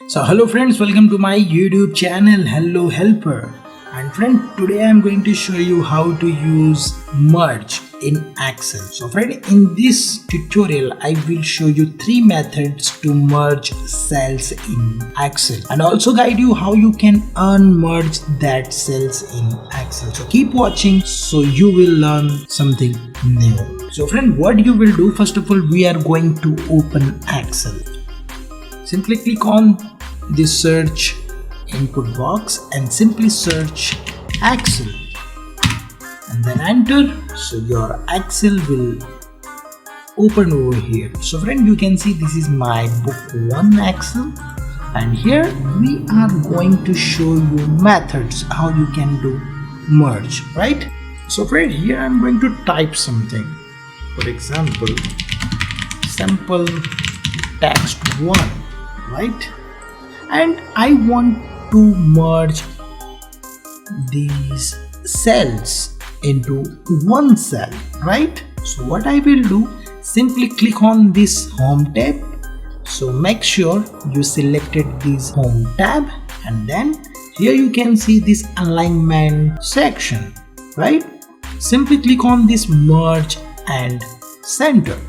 So hello friends, welcome to my YouTube channel Hello Helper. And friend, today I'm going to show you how to use merge in Excel. So friend, in this tutorial I will show you 3 methods to merge cells in Excel and also guide you how you can unmerge that cells in Excel. So keep watching so you will learn something new. So friend, what you will do, first of all, we are going to open Excel. Simply click on the search input box and simply search Excel and then enter. So your Excel will open over here. So friend, you can see this is my book 1 Excel, and here we are going to show you methods how you can do merge, right? So friend, here I'm going to type something. For example, sample text 1, right? And I want to merge these cells into one cell, right? So what I will do, simply click on this home tab. So make sure you selected this home tab, and then here you can see this alignment section, right? Simply click on this merge and center.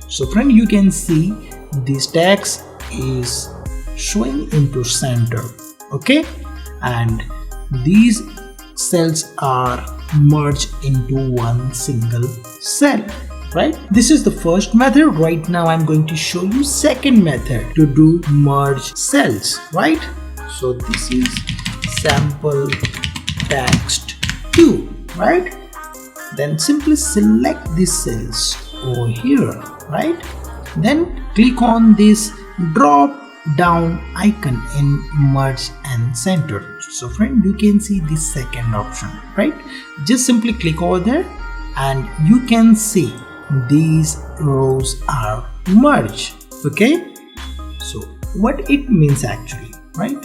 So friend, you can see this text is showing into center, okay, and these cells are merged into one single cell, right? This is the first method. Right now I'm going to show you second method to do merge cells, right? So this is sample text 2, right? Then simply select these cells over here, right? Then click on this drop down icon in merge and center. So friend, you can see this second option, right? Just simply click over there and you can see these rows are merged, okay? So what it means actually, right?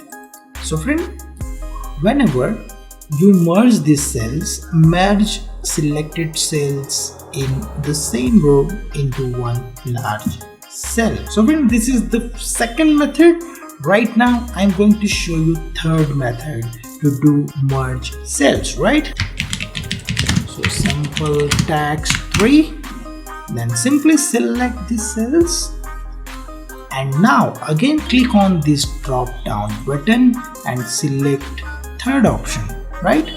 So friend, whenever you merge these cells, merge selected cells in the same row into one large cell. So friend, this is the second method. Right now I'm going to show you third method to do merge cells, right? So sample text 3, then simply select the cells, and now again click on this drop down button and select third option, right?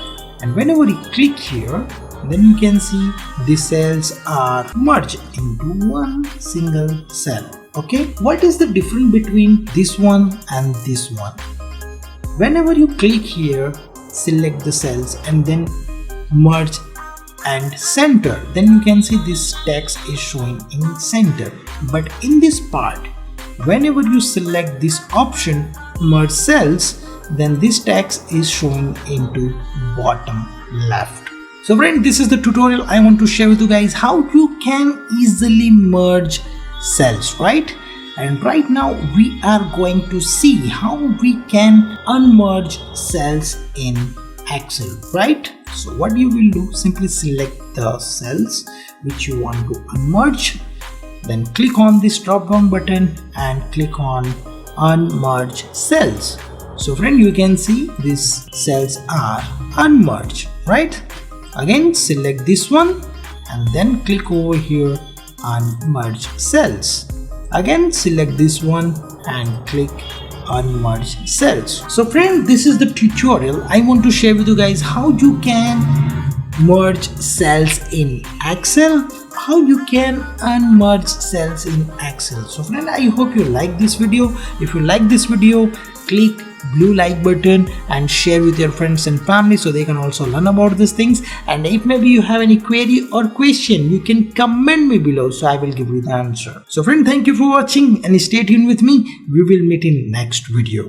And whenever you click here, then you can see the cells are merged into one single cell, okay? What is the difference between this one and this one? Whenever you click here, select the cells and then merge and center, then you can see this text is showing in center. But in this part, whenever you select this option merge cells, then this text is showing into bottom left. So friend, this is the tutorial I want to share with you guys how you can easily merge cells, right? And right now we are going to see how we can unmerge cells in Excel, right? So what you will do, simply select the cells which you want to unmerge, then click on this drop down button and click on unmerge cells. So friend, you can see these cells are unmerged, right? Again select this one and then click over here on merge cells. Again select this one and click on merge cells. So friend, this is the tutorial I want to share with you guys how you can merge cells in Excel, how you can unmerge cells in Excel. So friend, I hope you like this video. If you like this video, click blue like button and share with your friends and family so they can also learn about these things. And if maybe you have any query or question, you can comment me below so I will give you the answer. So friend, thank you for watching and stay tuned with me. We will meet in next video.